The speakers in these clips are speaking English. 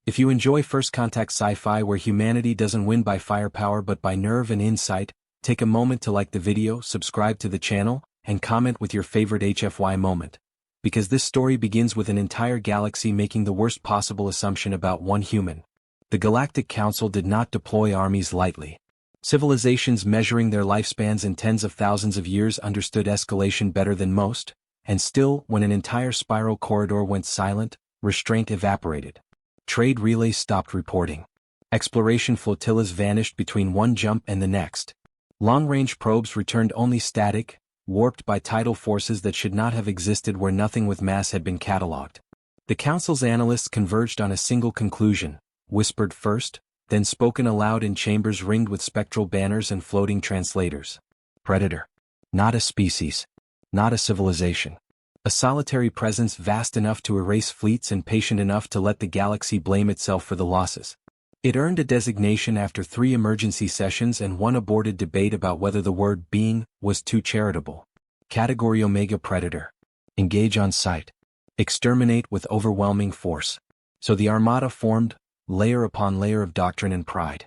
If you enjoy First Contact sci-fi where humanity doesn't win by firepower but by nerve and insight, take a moment to like the video, subscribe to the channel, and comment with your favorite HFY moment. Because this story begins with an entire galaxy making the worst possible assumption about one human. The Galactic Council did not deploy armies lightly. Civilizations measuring their lifespans in tens of thousands of years understood escalation better than most, and still, when an entire spiral corridor went silent, restraint evaporated. Trade relays stopped reporting. Exploration flotillas vanished between one jump and the next. Long-range probes returned only static, warped by tidal forces that should not have existed where nothing with mass had been catalogued. The Council's analysts converged on a single conclusion, whispered first, then spoken aloud in chambers ringed with spectral banners and floating translators. Predator. Not a species. Not a civilization. A solitary presence vast enough to erase fleets and patient enough to let the galaxy blame itself for the losses. It earned a designation after 3 emergency sessions and 1 aborted debate about whether the word being was too charitable. Category Omega Predator. Engage on sight. Exterminate with overwhelming force. So the Armada formed, layer upon layer of doctrine and pride.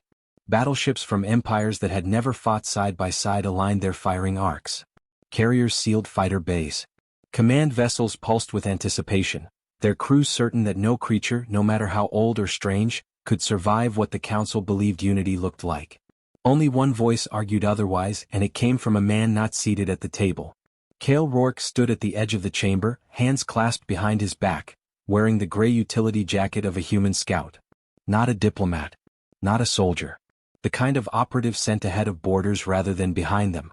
Battleships from empires that had never fought side by side aligned their firing arcs. Carriers sealed fighter bays. Command vessels pulsed with anticipation, their crews certain that no creature, no matter how old or strange, could survive what the Council believed unity looked like. Only one voice argued otherwise, and it came from a man not seated at the table. Cale Rourke stood at the edge of the chamber, hands clasped behind his back, wearing the gray utility jacket of a human scout. Not a diplomat. Not a soldier. The kind of operative sent ahead of borders rather than behind them.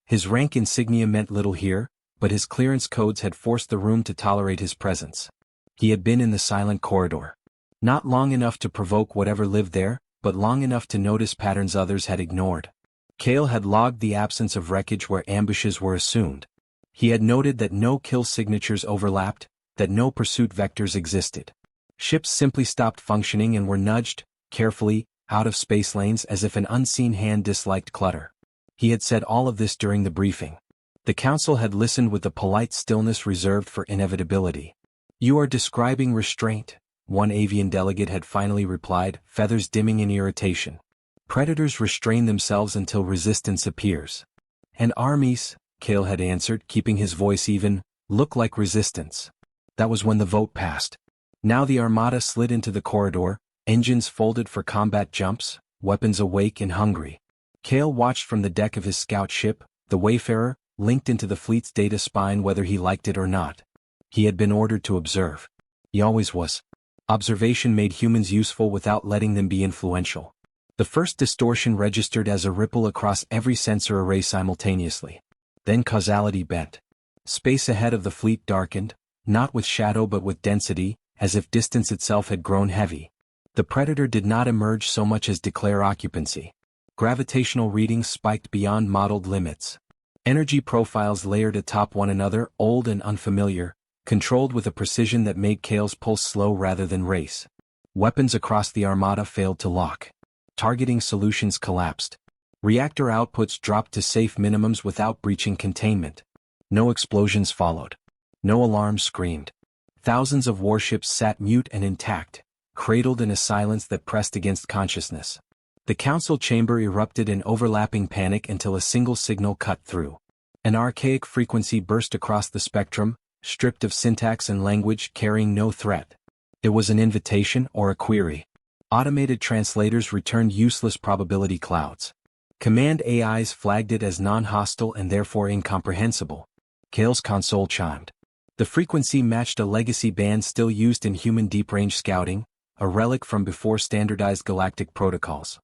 His rank insignia meant little here, but his clearance codes had forced the room to tolerate his presence. He had been in the silent corridor. Not long enough to provoke whatever lived there, but long enough to notice patterns others had ignored. Cale had logged the absence of wreckage where ambushes were assumed. He had noted that no kill signatures overlapped, that no pursuit vectors existed. Ships simply stopped functioning and were nudged, carefully, out of space lanes as if an unseen hand disliked clutter. He had said all of this during the briefing. The Council had listened with the polite stillness reserved for inevitability. "You are describing restraint," one avian delegate had finally replied, feathers dimming in irritation. "Predators restrain themselves until resistance appears." "And armies," Cale had answered, keeping his voice even, "look like resistance." That was when the vote passed. Now the Armada slid into the corridor, engines folded for combat jumps, weapons awake and hungry. Cale watched from the deck of his scout ship, the Wayfarer, linked into the fleet's data spine whether he liked it or not. He had been ordered to observe. He always was. Observation made humans useful without letting them be influential. The first distortion registered as a ripple across every sensor array simultaneously. Then causality bent. Space ahead of the fleet darkened, not with shadow but with density, as if distance itself had grown heavy. The Predator did not emerge so much as declare occupancy. Gravitational readings spiked beyond modeled limits. Energy profiles layered atop one another, old and unfamiliar, controlled with a precision that made Cale's pulse slow rather than race. Weapons across the Armada failed to lock. Targeting solutions collapsed. Reactor outputs dropped to safe minimums without breaching containment. No explosions followed. No alarms screamed. Thousands of warships sat mute and intact, cradled in a silence that pressed against consciousness. The Council chamber erupted in overlapping panic until a single signal cut through. An archaic frequency burst across the spectrum, stripped of syntax and language, carrying no threat. It was an invitation or a query. Automated translators returned useless probability clouds. Command AIs flagged it as non-hostile and therefore incomprehensible. Cale's console chimed. The frequency matched a legacy band still used in human deep-range scouting, a relic from before standardized galactic protocols.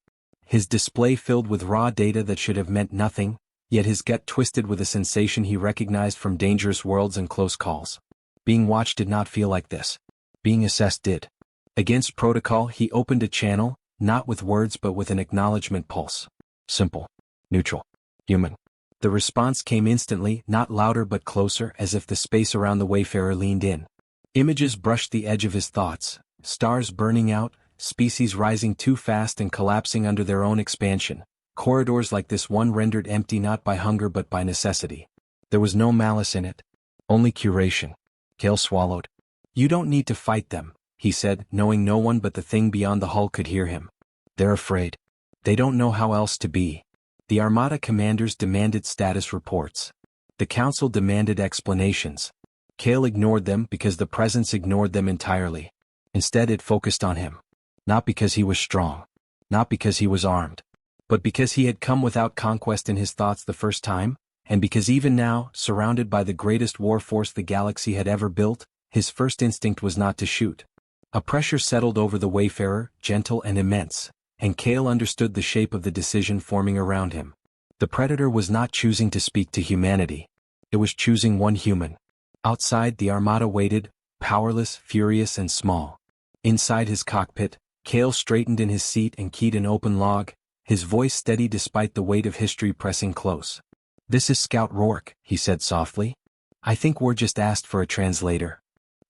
His display filled with raw data that should have meant nothing, yet his gut twisted with a sensation he recognized from dangerous worlds and close calls. Being watched did not feel like this. Being assessed did. Against protocol, he opened a channel, not with words but with an acknowledgement pulse. Simple. Neutral. Human. The response came instantly, not louder but closer, as if the space around the Wayfarer leaned in. Images brushed the edge of his thoughts, stars burning out, species rising too fast and collapsing under their own expansion, corridors like this one rendered empty not by hunger but by necessity. There was no malice in it. Only curation. Cale swallowed. "You don't need to fight them," he said, knowing no one but the thing beyond the hull could hear him. They're afraid. They don't know how else to be. The Armada commanders demanded status reports. The Council demanded explanations. Cale ignored them because the presence ignored them entirely. Instead it focused on him. Not because he was strong. Not because he was armed. But because he had come without conquest in his thoughts the first time, and because even now, surrounded by the greatest war force the galaxy had ever built, his first instinct was not to shoot. A pressure settled over the Wayfarer, gentle and immense, and Cale understood the shape of the decision forming around him. The Predator was not choosing to speak to humanity. It was choosing one human. Outside, the Armada waited, powerless, furious and small. Inside his cockpit, Cale straightened in his seat and keyed an open log, his voice steady despite the weight of history pressing close. "This is Scout Rourke," he said softly. "I think we're just asked for a translator."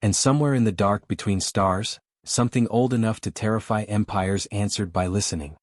And somewhere in the dark between stars, something old enough to terrify empires answered by listening.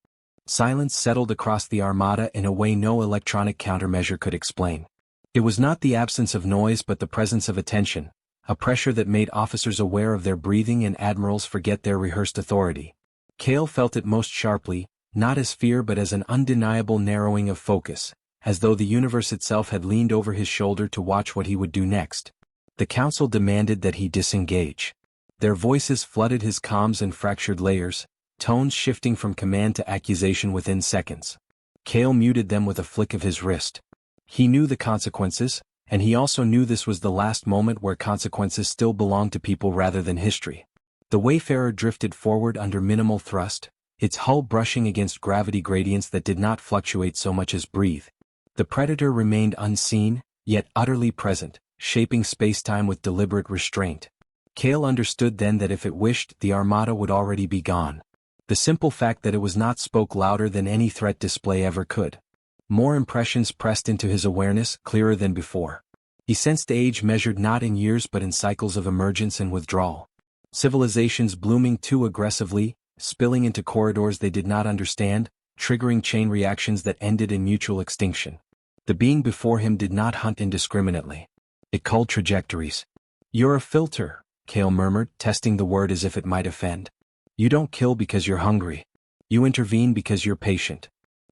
Silence settled across the Armada in a way no electronic countermeasure could explain. It was not the absence of noise but the presence of attention, a pressure that made officers aware of their breathing and admirals forget their rehearsed authority. Cale felt it most sharply, not as fear but as an undeniable narrowing of focus, as though the universe itself had leaned over his shoulder to watch what he would do next. The Council demanded that he disengage. Their voices flooded his comms in fractured layers, tones shifting from command to accusation within seconds. Cale muted them with a flick of his wrist. He knew the consequences, and he also knew this was the last moment where consequences still belonged to people rather than history. The Wayfarer drifted forward under minimal thrust, its hull brushing against gravity gradients that did not fluctuate so much as breathe. The Predator remained unseen, yet utterly present, shaping spacetime with deliberate restraint. Cale understood then that if it wished, the Armada would already be gone. The simple fact that it was not spoke louder than any threat display ever could. More impressions pressed into his awareness, clearer than before. He sensed age measured not in years but in cycles of emergence and withdrawal. Civilizations blooming too aggressively, spilling into corridors they did not understand, triggering chain reactions that ended in mutual extinction. The being before him did not hunt indiscriminately. It culled trajectories. "You're a filter," Cale murmured, testing the word as if it might offend. "You don't kill because you're hungry. You intervene because you're patient."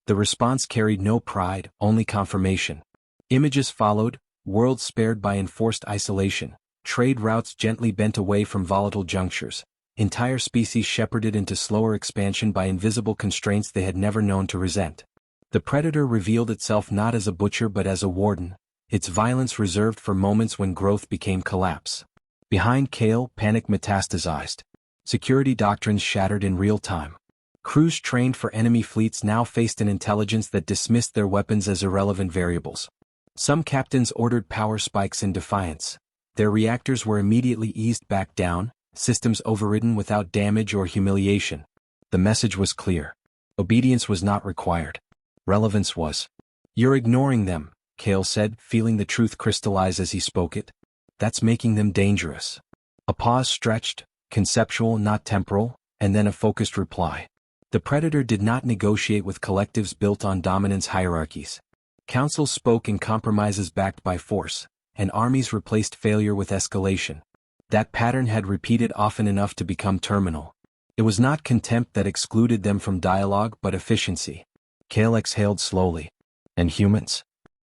The response carried no pride, only confirmation. Images followed, worlds spared by enforced isolation, trade routes gently bent away from volatile junctures, entire species shepherded into slower expansion by invisible constraints they had never known to resent. The Predator revealed itself not as a butcher but as a warden, its violence reserved for moments when growth became collapse. Behind Cale, panic metastasized. Security doctrines shattered in real time. Crews trained for enemy fleets now faced an intelligence that dismissed their weapons as irrelevant variables. Some captains ordered power spikes in defiance. Their reactors were immediately eased back down, systems overridden without damage or humiliation. The message was clear. Obedience was not required. Relevance was. "You're ignoring them," Cale said, feeling the truth crystallize as he spoke it. "That's making them dangerous." A pause stretched, conceptual not temporal, and then a focused reply. The Predator did not negotiate with collectives built on dominance hierarchies. Councils spoke in compromises backed by force, and armies replaced failure with escalation. That pattern had repeated often enough to become terminal. It was not contempt that excluded them from dialogue but efficiency. Cale exhaled slowly. "And humans?"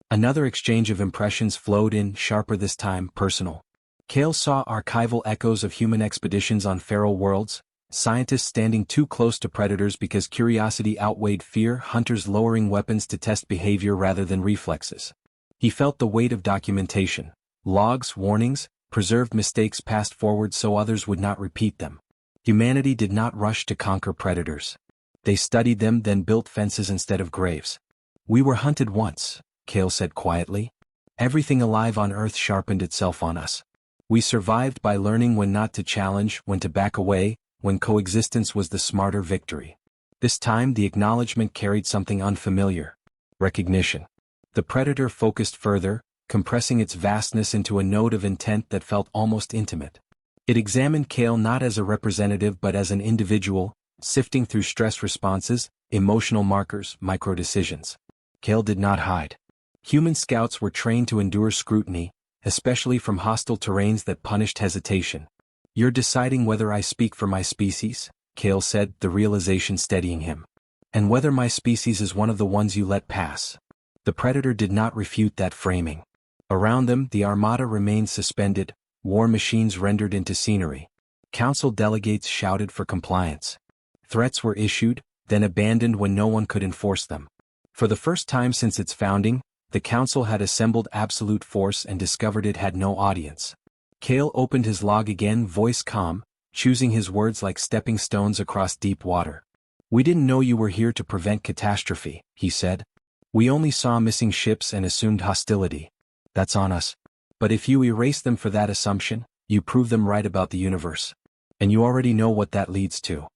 Another exchange of impressions flowed in, sharper this time, personal. Cale saw archival echoes of human expeditions on feral worlds, scientists standing too close to predators because curiosity outweighed fear, hunters lowering weapons to test behavior rather than reflexes. He felt the weight of documentation, logs, warnings, preserved mistakes passed forward so others would not repeat them. Humanity did not rush to conquer predators. They studied them, then built fences instead of graves. "We were hunted once," Cale said quietly. "Everything alive on Earth sharpened itself on us. We survived by learning when not to challenge, when to back away, when coexistence was the smarter victory." This time the acknowledgement carried something unfamiliar. Recognition. The Predator focused further, compressing its vastness into a note of intent that felt almost intimate. It examined Cale not as a representative but as an individual, sifting through stress responses, emotional markers, micro-decisions. Cale did not hide. Human scouts were trained to endure scrutiny, especially from hostile terrains that punished hesitation. You're deciding whether I speak for my species, Kale said, the realization steadying him. And whether my species is one of the ones you let pass. The Predator did not refute that framing. Around them, the Armada remained suspended, war machines rendered into scenery. Council delegates shouted for compliance. Threats were issued, then abandoned when no one could enforce them. For the first time since its founding, the Council had assembled absolute force and discovered it had no audience. Kale opened his log again, voice calm, choosing his words like stepping stones across deep water. We didn't know you were here to prevent catastrophe, he said. We only saw missing ships and assumed hostility. That's on us. But if you erase them for that assumption, you prove them right about the universe. And you already know what that leads to.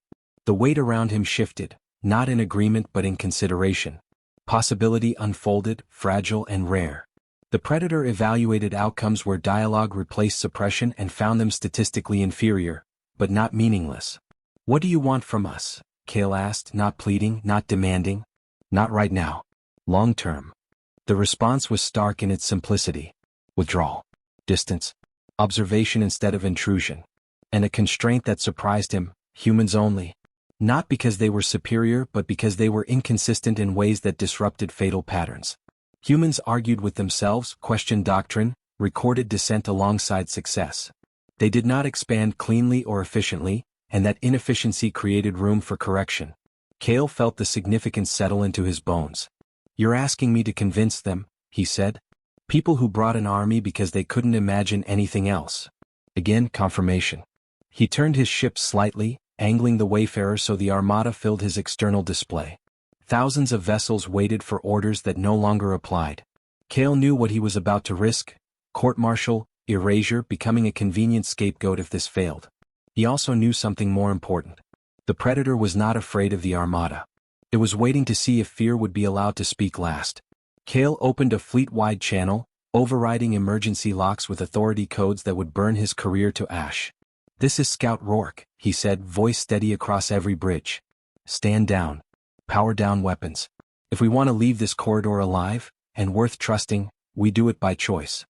The weight around him shifted, not in agreement but in consideration. Possibility unfolded, fragile and rare. The Predator evaluated outcomes where dialogue replaced suppression and found them statistically inferior, but not meaningless. What do you want from us? Kale asked, not pleading, not demanding. Not right now. Long term. The response was stark in its simplicity. Withdrawal. Distance. Observation instead of intrusion. And a constraint that surprised him, humans only. Not because they were superior but because they were inconsistent in ways that disrupted fatal patterns. Humans argued with themselves, questioned doctrine, recorded dissent alongside success. They did not expand cleanly or efficiently, and that inefficiency created room for correction. Kale felt the significance settle into his bones. You're asking me to convince them, he said. People who brought an army because they couldn't imagine anything else. Again, confirmation. He turned his ship slightly, angling the Wayfarer so the Armada filled his external display. Thousands of vessels waited for orders that no longer applied. Kale knew what he was about to risk: court-martial, erasure, becoming a convenient scapegoat if this failed. He also knew something more important. The Predator was not afraid of the Armada. It was waiting to see if fear would be allowed to speak last. Kale opened a fleet-wide channel, overriding emergency locks with authority codes that would burn his career to ash. This is Scout Rourke, he said, voice steady across every bridge. Stand down. Power down weapons. If we want to leave this corridor alive, and worth trusting, we do it by choice.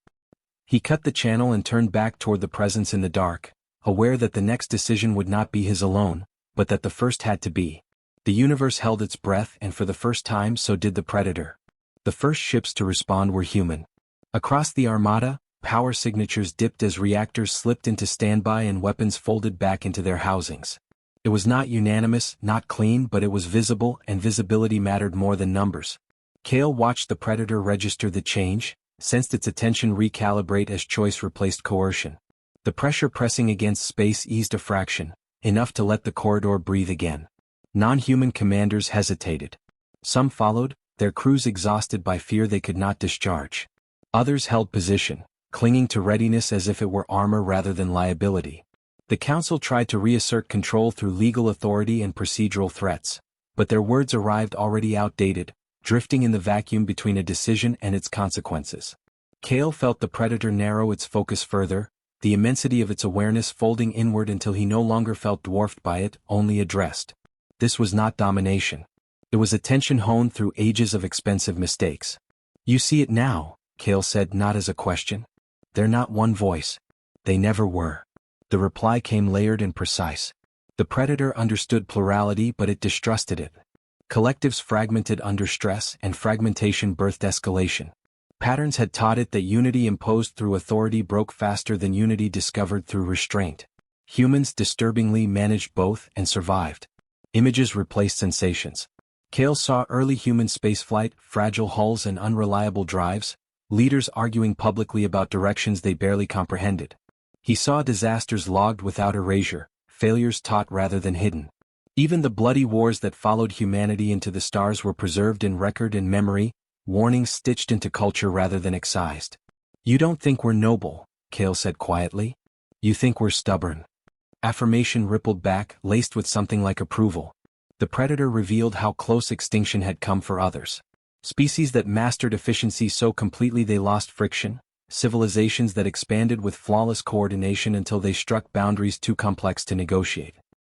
He cut the channel and turned back toward the presence in the dark, aware that the next decision would not be his alone, but that the first had to be. The universe held its breath, and for the first time so did the Predator. The first ships to respond were human. Across the Armada, power signatures dipped as reactors slipped into standby and weapons folded back into their housings. It was not unanimous, not clean, but it was visible, and visibility mattered more than numbers. Kale watched the Predator register the change, sensed its attention recalibrate as choice replaced coercion. The pressure pressing against space eased a fraction, enough to let the corridor breathe again. Non-human commanders hesitated. Some followed, their crews exhausted by fear they could not discharge. Others held position, clinging to readiness as if it were armor rather than liability. The Council tried to reassert control through legal authority and procedural threats, but their words arrived already outdated, drifting in the vacuum between a decision and its consequences. Kale felt the Predator narrow its focus further, the immensity of its awareness folding inward until he no longer felt dwarfed by it, only addressed. This was not domination. It was attention honed through ages of expensive mistakes. You see it now, Kale said, not as a question. They're not one voice. They never were. The reply came layered and precise. The Predator understood plurality, but it distrusted it. Collectives fragmented under stress, and fragmentation birthed escalation. Patterns had taught it that unity imposed through authority broke faster than unity discovered through restraint. Humans disturbingly managed both and survived. Images replaced sensations. Kale saw early human spaceflight, fragile hulls and unreliable drives, leaders arguing publicly about directions they barely comprehended. He saw disasters logged without erasure, failures taught rather than hidden. Even the bloody wars that followed humanity into the stars were preserved in record and memory, warnings stitched into culture rather than excised. You don't think we're noble, Kale said quietly. You think we're stubborn. Affirmation rippled back, laced with something like approval. The Predator revealed how close extinction had come for others. Species that mastered efficiency so completely they lost friction. Civilizations that expanded with flawless coordination until they struck boundaries too complex to negotiate.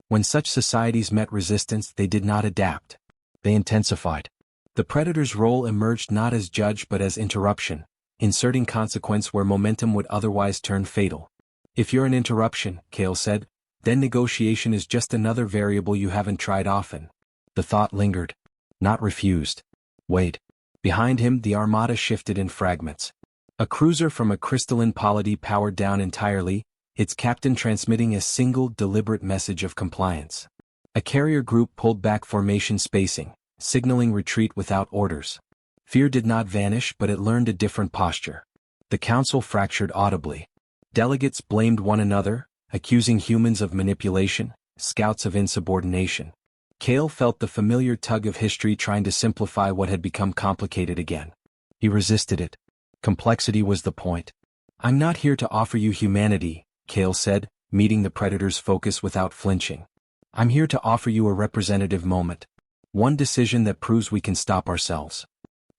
When such societies met resistance, they did not adapt. They intensified. The Predator's role emerged not as judge but as interruption, inserting consequence where momentum would otherwise turn fatal. If you're an interruption, Kale said, then negotiation is just another variable you haven't tried often. The thought lingered. Not refused. Wait. Behind him, the armada shifted in fragments. A cruiser from a crystalline polity powered down entirely, its captain transmitting a single deliberate message of compliance. A carrier group pulled back formation spacing, signaling retreat without orders. Fear did not vanish, but it learned a different posture. The council fractured audibly. Delegates blamed one another, accusing humans of manipulation, scouts of insubordination. Kale felt the familiar tug of history trying to simplify what had become complicated again. He resisted it. Complexity was the point. I'm not here to offer you humanity, Kale said, meeting the Predator's focus without flinching. I'm here to offer you a representative moment. One decision that proves we can stop ourselves.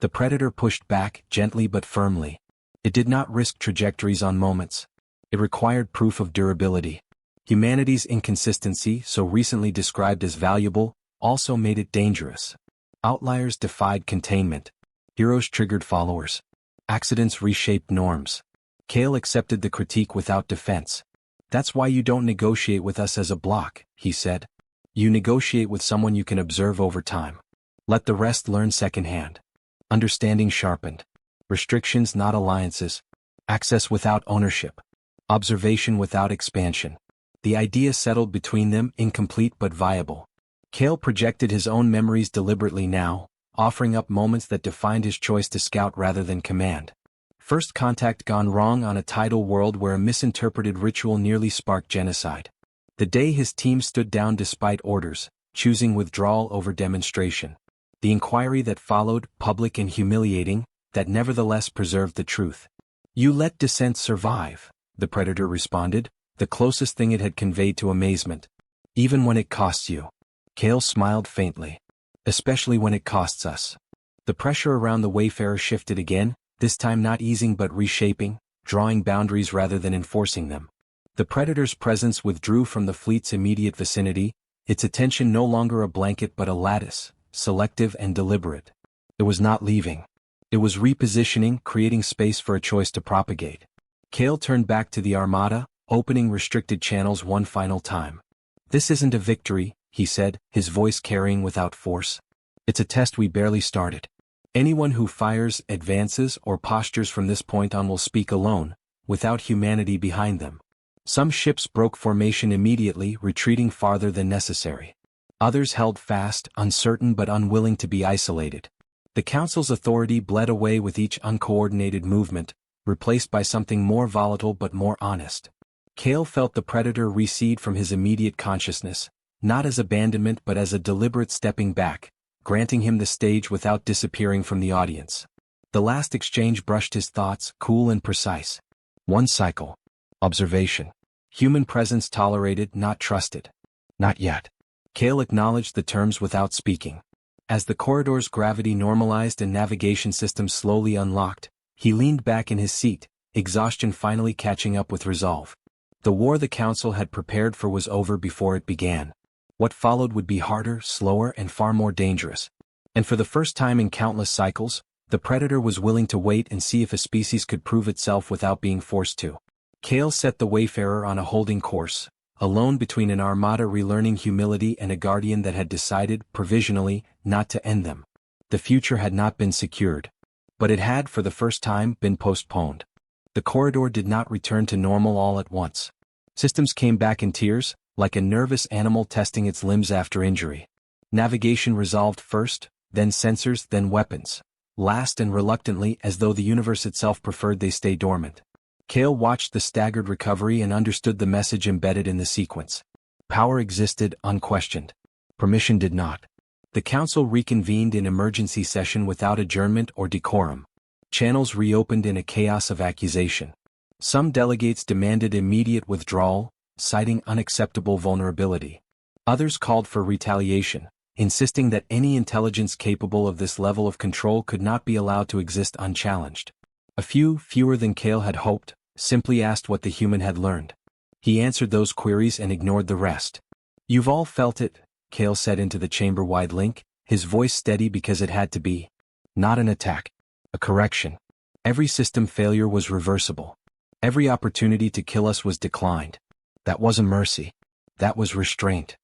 The Predator pushed back, gently but firmly. It did not risk trajectories on moments. It required proof of durability. Humanity's inconsistency, so recently described as valuable, also made it dangerous. Outliers defied containment. Heroes triggered followers. Accidents reshaped norms. Kale accepted the critique without defense. That's why you don't negotiate with us as a bloc, he said. You negotiate with someone you can observe over time. Let the rest learn secondhand. Understanding sharpened. Restrictions, not alliances. Access without ownership. Observation without expansion. The idea settled between them, incomplete but viable. Kale projected his own memories deliberately now, offering up moments that defined his choice to scout rather than command. First contact gone wrong on a tidal world where a misinterpreted ritual nearly sparked genocide. The day his team stood down despite orders, choosing withdrawal over demonstration. The inquiry that followed, public and humiliating, that nevertheless preserved the truth. You let dissent survive, the Predator responded, the closest thing it had conveyed to amazement. Even when it costs you. Kale smiled faintly. Especially when it costs us. The pressure around the Wayfarer shifted again, this time not easing but reshaping, drawing boundaries rather than enforcing them. The Predator's presence withdrew from the fleet's immediate vicinity, its attention no longer a blanket but a lattice, selective and deliberate. It was not leaving. It was repositioning, creating space for a choice to propagate. Kale turned back to the armada, opening restricted channels one final time. This isn't a victory, he said, his voice carrying without force. It's a test we barely started. Anyone who fires, advances, or postures from this point on will speak alone, without humanity behind them. Some ships broke formation immediately, retreating farther than necessary. Others held fast, uncertain but unwilling to be isolated. The Council's authority bled away with each uncoordinated movement, replaced by something more volatile but more honest. Kale felt the Predator recede from his immediate consciousness, not as abandonment but as a deliberate stepping back, granting him the stage without disappearing from the audience. The last exchange brushed his thoughts, cool and precise. One cycle. Observation. Human presence tolerated, not trusted. Not yet. Kale acknowledged the terms without speaking. As the corridor's gravity normalized and navigation systems slowly unlocked, he leaned back in his seat, exhaustion finally catching up with resolve. The war the Council had prepared for was over before it began. What followed would be harder, slower, and far more dangerous. And for the first time in countless cycles, the Predator was willing to wait and see if a species could prove itself without being forced to. Kale set the Wayfarer on a holding course, alone between an armada relearning humility and a guardian that had decided, provisionally, not to end them. The future had not been secured. But it had, for the first time, been postponed. The corridor did not return to normal all at once. Systems came back in tiers, like a nervous animal testing its limbs after injury. Navigation resolved first, then sensors, then weapons. Last and reluctantly, as though the universe itself preferred they stay dormant. Kale watched the staggered recovery and understood the message embedded in the sequence. Power existed, unquestioned. Permission did not. The Council reconvened in emergency session without adjournment or decorum. Channels reopened in a chaos of accusation. Some delegates demanded immediate withdrawal, citing unacceptable vulnerability. Others called for retaliation, insisting that any intelligence capable of this level of control could not be allowed to exist unchallenged. A few, fewer than Kale had hoped, simply asked what the human had learned. He answered those queries and ignored the rest. You've all felt it, Kale said into the chamber-wide link, his voice steady because it had to be. Not an attack. A correction. Every system failure was reversible. Every opportunity to kill us was declined. That wasn't mercy. That was restraint.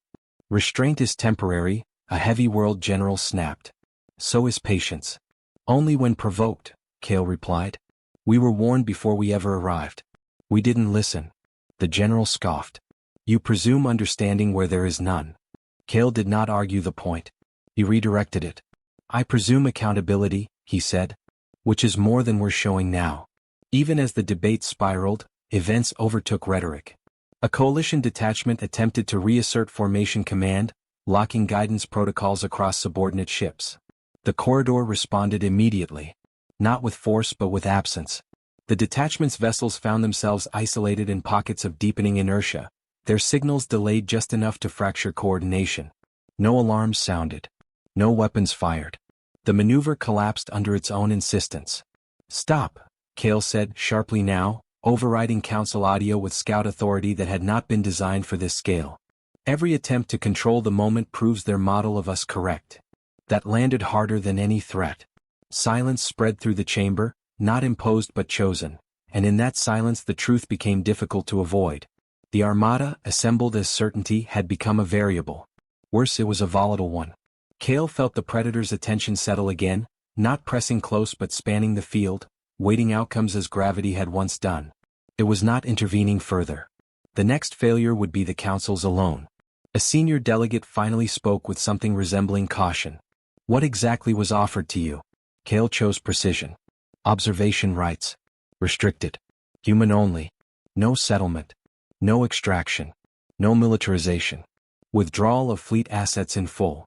Restraint is temporary, a heavy world general snapped. So is patience. Only when provoked, Kale replied. We were warned before we ever arrived. We didn't listen. The general scoffed. You presume understanding where there is none. Kale did not argue the point. He redirected it. I presume accountability, he said. Which is more than we're showing now. Even as the debate spiraled, events overtook rhetoric. A coalition detachment attempted to reassert formation command, locking guidance protocols across subordinate ships. The corridor responded immediately. Not with force but with absence. The detachment's vessels found themselves isolated in pockets of deepening inertia, their signals delayed just enough to fracture coordination. No alarms sounded. No weapons fired. The maneuver collapsed under its own insistence. Stop, Kale said sharply now, overriding council audio with scout authority that had not been designed for this scale. Every attempt to control the moment proves their model of us correct. That landed harder than any threat. Silence spread through the chamber, not imposed but chosen, and in that silence the truth became difficult to avoid. The armada, assembled as certainty, had become a variable. Worse, it was a volatile one. Kale felt the predator's attention settle again, not pressing close but spanning the field, waiting outcomes as gravity had once done. It was not intervening further. The next failure would be the council's alone. A senior delegate finally spoke with something resembling caution. What exactly was offered to you? Kale chose precision. Observation rights. Restricted. Human only. No settlement. No extraction. No militarization. Withdrawal of fleet assets in full.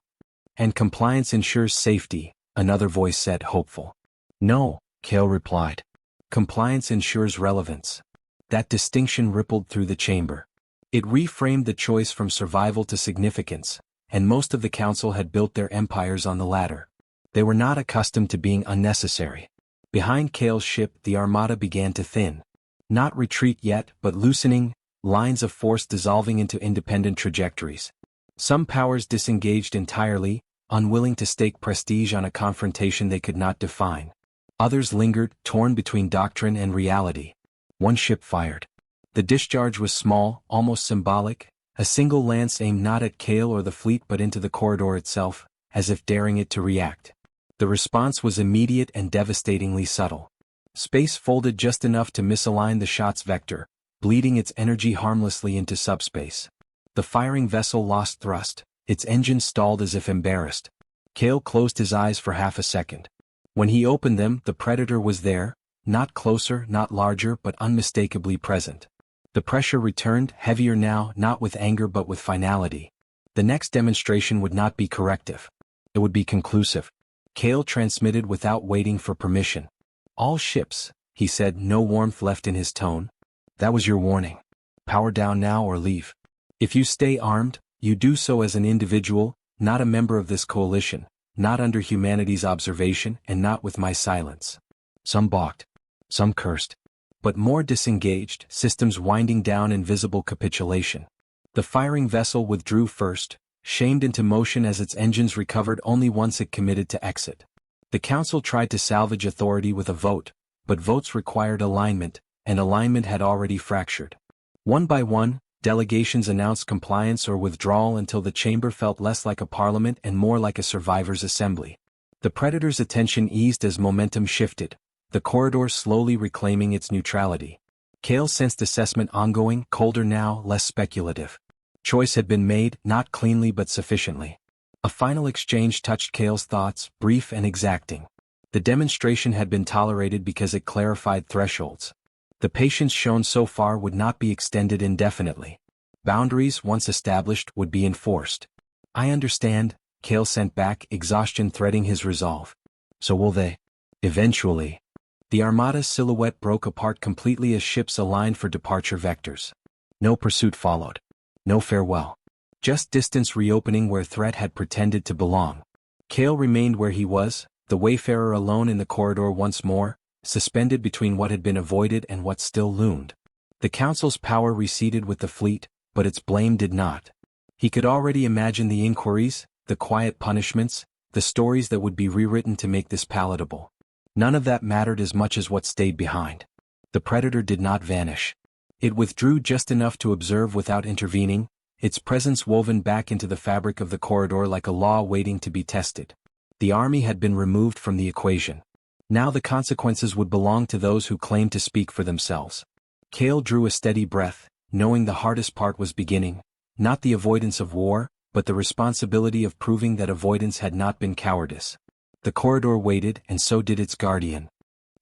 And compliance ensures safety, another voice said, hopeful. No, Kale replied. Compliance ensures relevance. That distinction rippled through the chamber. It reframed the choice from survival to significance, and most of the council had built their empires on the latter. They were not accustomed to being unnecessary. Behind Kale's ship the armada began to thin. Not retreat yet, but loosening, lines of force dissolving into independent trajectories. Some powers disengaged entirely, unwilling to stake prestige on a confrontation they could not define. Others lingered, torn between doctrine and reality. One ship fired. The discharge was small, almost symbolic, a single lance aimed not at Kale or the fleet but into the corridor itself, as if daring it to react. The response was immediate and devastatingly subtle. Space folded just enough to misalign the shot's vector, bleeding its energy harmlessly into subspace. The firing vessel lost thrust, its engine stalled as if embarrassed. Kale closed his eyes for half a second. When he opened them, the predator was there, not closer, not larger, but unmistakably present. The pressure returned, heavier now, not with anger but with finality. The next demonstration would not be corrective. It would be conclusive. Kale transmitted without waiting for permission. All ships, he said, no warmth left in his tone. That was your warning. Power down now or leave. If you stay armed, you do so as an individual, not a member of this coalition, not under humanity's observation and not with my silence. Some balked. Some cursed. But more disengaged, systems winding down in visible capitulation. The firing vessel withdrew first, shamed into motion as its engines recovered only once it committed to exit. The council tried to salvage authority with a vote, but votes required alignment, and alignment had already fractured. One by one, delegations announced compliance or withdrawal until the chamber felt less like a parliament and more like a survivors' assembly. The predator's attention eased as momentum shifted, the corridor slowly reclaiming its neutrality. Kale sensed assessment ongoing, colder now, less speculative. Choice had been made, not cleanly but sufficiently. A final exchange touched Kale's thoughts, brief and exacting. The demonstration had been tolerated because it clarified thresholds. The patience shown so far would not be extended indefinitely. Boundaries, once established, would be enforced. I understand, Kale sent back, exhaustion threading his resolve. So will they. Eventually. The armada's silhouette broke apart completely as ships aligned for departure vectors. No pursuit followed. No farewell. Just distance reopening where threat had pretended to belong. Kale remained where he was, the wayfarer alone in the corridor once more, suspended between what had been avoided and what still loomed. The council's power receded with the fleet, but its blame did not. He could already imagine the inquiries, the quiet punishments, the stories that would be rewritten to make this palatable. None of that mattered as much as what stayed behind. The predator did not vanish. It withdrew just enough to observe without intervening, its presence woven back into the fabric of the corridor like a law waiting to be tested. The army had been removed from the equation. Now the consequences would belong to those who claimed to speak for themselves. Cale drew a steady breath, knowing the hardest part was beginning, not the avoidance of war, but the responsibility of proving that avoidance had not been cowardice. The corridor waited, and so did its guardian.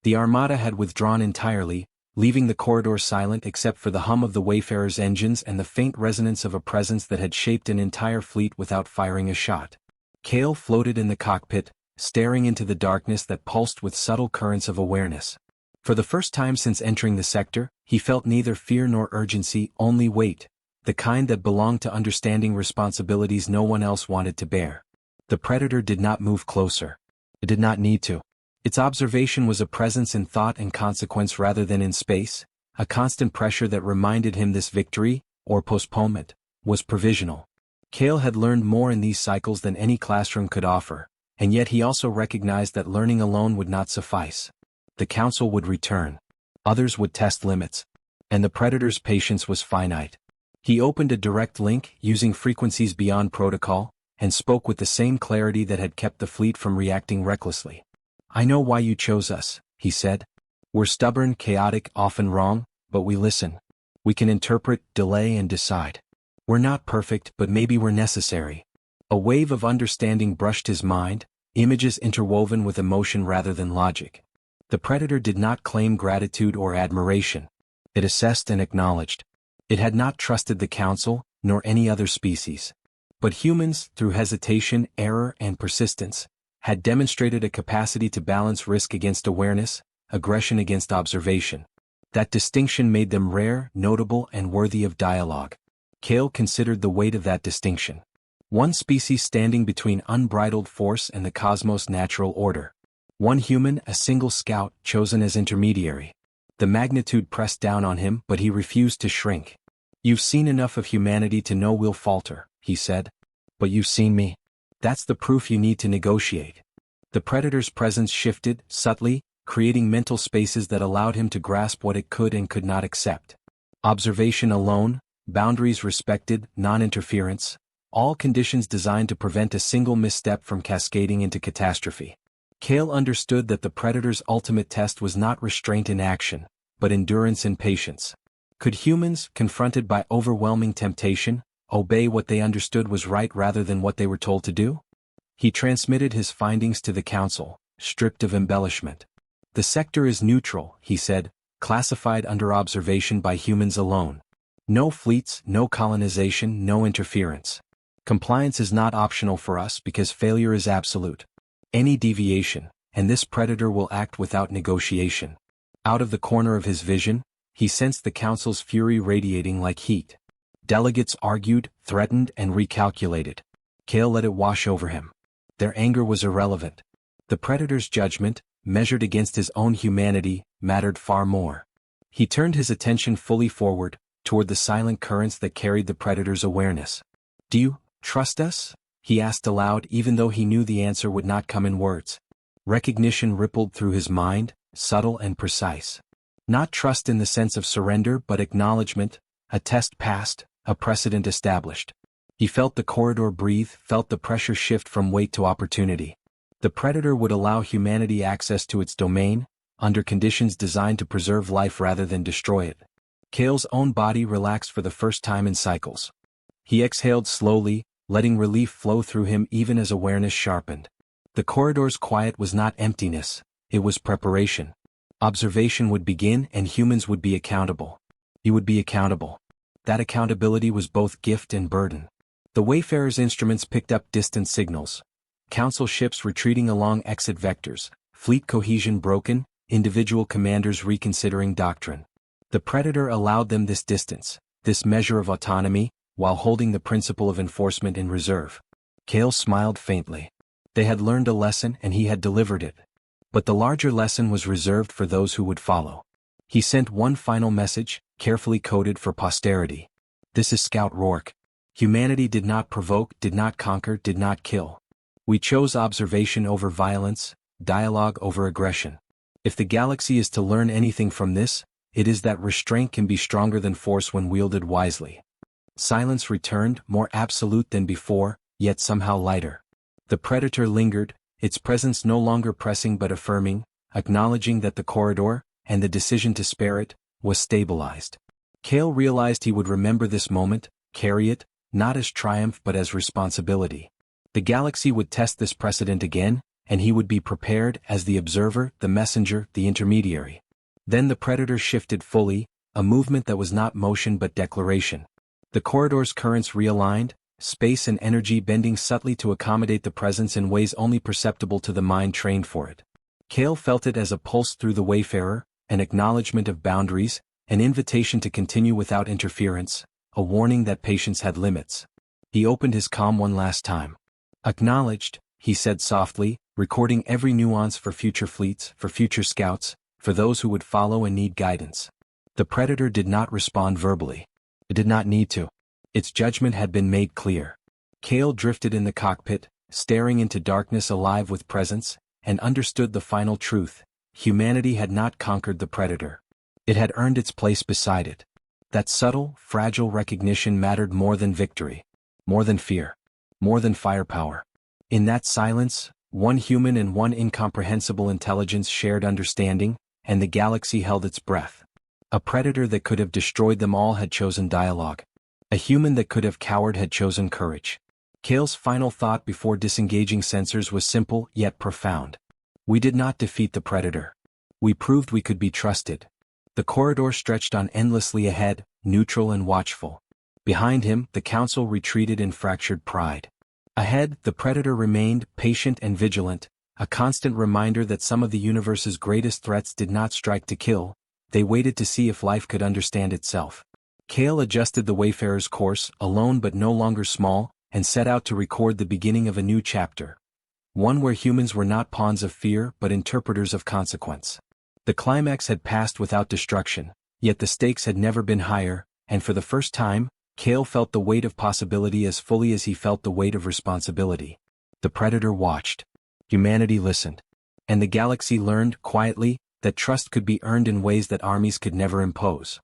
The armada had withdrawn entirely, leaving the corridor silent except for the hum of the Wayfarer's engines and the faint resonance of a presence that had shaped an entire fleet without firing a shot. Cale floated in the cockpit, staring into the darkness that pulsed with subtle currents of awareness. For the first time since entering the sector, he felt neither fear nor urgency, only weight, the kind that belonged to understanding responsibilities no one else wanted to bear. The predator did not move closer. It did not need to. Its observation was a presence in thought and consequence rather than in space, a constant pressure that reminded him this victory, or postponement, was provisional. Cale had learned more in these cycles than any classroom could offer, and yet he also recognized that learning alone would not suffice. The council would return. Others would test limits. And the predator's patience was finite. He opened a direct link, using frequencies beyond protocol, and spoke with the same clarity that had kept the fleet from reacting recklessly. "I know why you chose us," he said. "We're stubborn, chaotic, often wrong, but we listen. We can interpret, delay, and decide. We're not perfect, but maybe we're necessary." A wave of understanding brushed his mind, images interwoven with emotion rather than logic. The predator did not claim gratitude or admiration. It assessed and acknowledged. It had not trusted the council, nor any other species. But humans, through hesitation, error, and persistence, had demonstrated a capacity to balance risk against awareness, aggression against observation. That distinction made them rare, notable, and worthy of dialogue. Cale considered the weight of that distinction. One species standing between unbridled force and the cosmos' natural order. One human, a single scout, chosen as intermediary. The magnitude pressed down on him, but he refused to shrink. "You've seen enough of humanity to know we'll falter," he said. "But you've seen me. That's the proof you need to negotiate." The predator's presence shifted, subtly, creating mental spaces that allowed him to grasp what it could and could not accept. Observation alone, boundaries respected, non-interference, all conditions designed to prevent a single misstep from cascading into catastrophe. Cale understood that the predator's ultimate test was not restraint in action, but endurance and patience. Could humans, confronted by overwhelming temptation, obey what they understood was right rather than what they were told to do? He transmitted his findings to the council, stripped of embellishment. "The sector is neutral," he said, "classified under observation by humans alone. No fleets, no colonization, no interference. Compliance is not optional for us because failure is absolute. Any deviation, and this predator will act without negotiation." Out of the corner of his vision, he sensed the council's fury radiating like heat. Delegates argued, threatened, and recalculated. Cale let it wash over him. Their anger was irrelevant. The predator's judgment, measured against his own humanity, mattered far more. He turned his attention fully forward, toward the silent currents that carried the predator's awareness. "Do you trust us?" he asked aloud, even though he knew the answer would not come in words. Recognition rippled through his mind, subtle and precise. Not trust in the sense of surrender but acknowledgement, a test passed, a precedent established. He felt the corridor breathe, felt the pressure shift from weight to opportunity. The predator would allow humanity access to its domain, under conditions designed to preserve life rather than destroy it. Cale's own body relaxed for the first time in cycles. He exhaled slowly, letting relief flow through him even as awareness sharpened. The corridor's quiet was not emptiness, it was preparation. Observation would begin and humans would be accountable. He would be accountable. That accountability was both gift and burden. The Wayfarer's instruments picked up distant signals. Council ships retreating along exit vectors, fleet cohesion broken, individual commanders reconsidering doctrine. The predator allowed them this distance, this measure of autonomy, while holding the principle of enforcement in reserve. Cale smiled faintly. They had learned a lesson and he had delivered it. But the larger lesson was reserved for those who would follow. He sent one final message, carefully coded for posterity. "This is Scout Rourke. Humanity did not provoke, did not conquer, did not kill. We chose observation over violence, dialogue over aggression. If the galaxy is to learn anything from this, it is that restraint can be stronger than force when wielded wisely. Silence returned, more absolute than before, yet somehow lighter. The predator lingered, its presence no longer pressing but affirming, acknowledging that the corridor, and the decision to spare it, was stabilized. Cale realized he would remember this moment, carry it, not as triumph but as responsibility. The galaxy would test this precedent again, and he would be prepared as the observer, the messenger, the intermediary. Then the predator shifted fully, a movement that was not motion but declaration. The corridor's currents realigned, space and energy bending subtly to accommodate the presence in ways only perceptible to the mind trained for it. Cale felt it as a pulse through the wayfarer, an acknowledgement of boundaries, an invitation to continue without interference, a warning that patience had limits. He opened his comm one last time. "Acknowledged," he said softly, recording every nuance for future fleets, for future scouts, for those who would follow and need guidance. The predator did not respond verbally. It did not need to. Its judgment had been made clear. Cale drifted in the cockpit, staring into darkness alive with presence, and understood the final truth: humanity had not conquered the predator. It had earned its place beside it. That subtle, fragile recognition mattered more than victory, more than fear, more than firepower. In that silence, one human and one incomprehensible intelligence shared understanding, and the galaxy held its breath. A predator that could have destroyed them all had chosen dialogue. A human that could have cowered had chosen courage. Cale's final thought before disengaging sensors was simple yet profound. We did not defeat the predator. We proved we could be trusted. The corridor stretched on endlessly ahead, neutral and watchful. Behind him, the council retreated in fractured pride. Ahead, the predator remained, patient and vigilant, a constant reminder that some of the universe's greatest threats did not strike to kill. They waited to see if life could understand itself. Cale adjusted the Wayfarer's course, alone but no longer small, and set out to record the beginning of a new chapter. One where humans were not pawns of fear but interpreters of consequence. The climax had passed without destruction, yet the stakes had never been higher, and for the first time, Cale felt the weight of possibility as fully as he felt the weight of responsibility. The predator watched. Humanity listened. And the galaxy learned, quietly, that trust could be earned in ways that armies could never impose.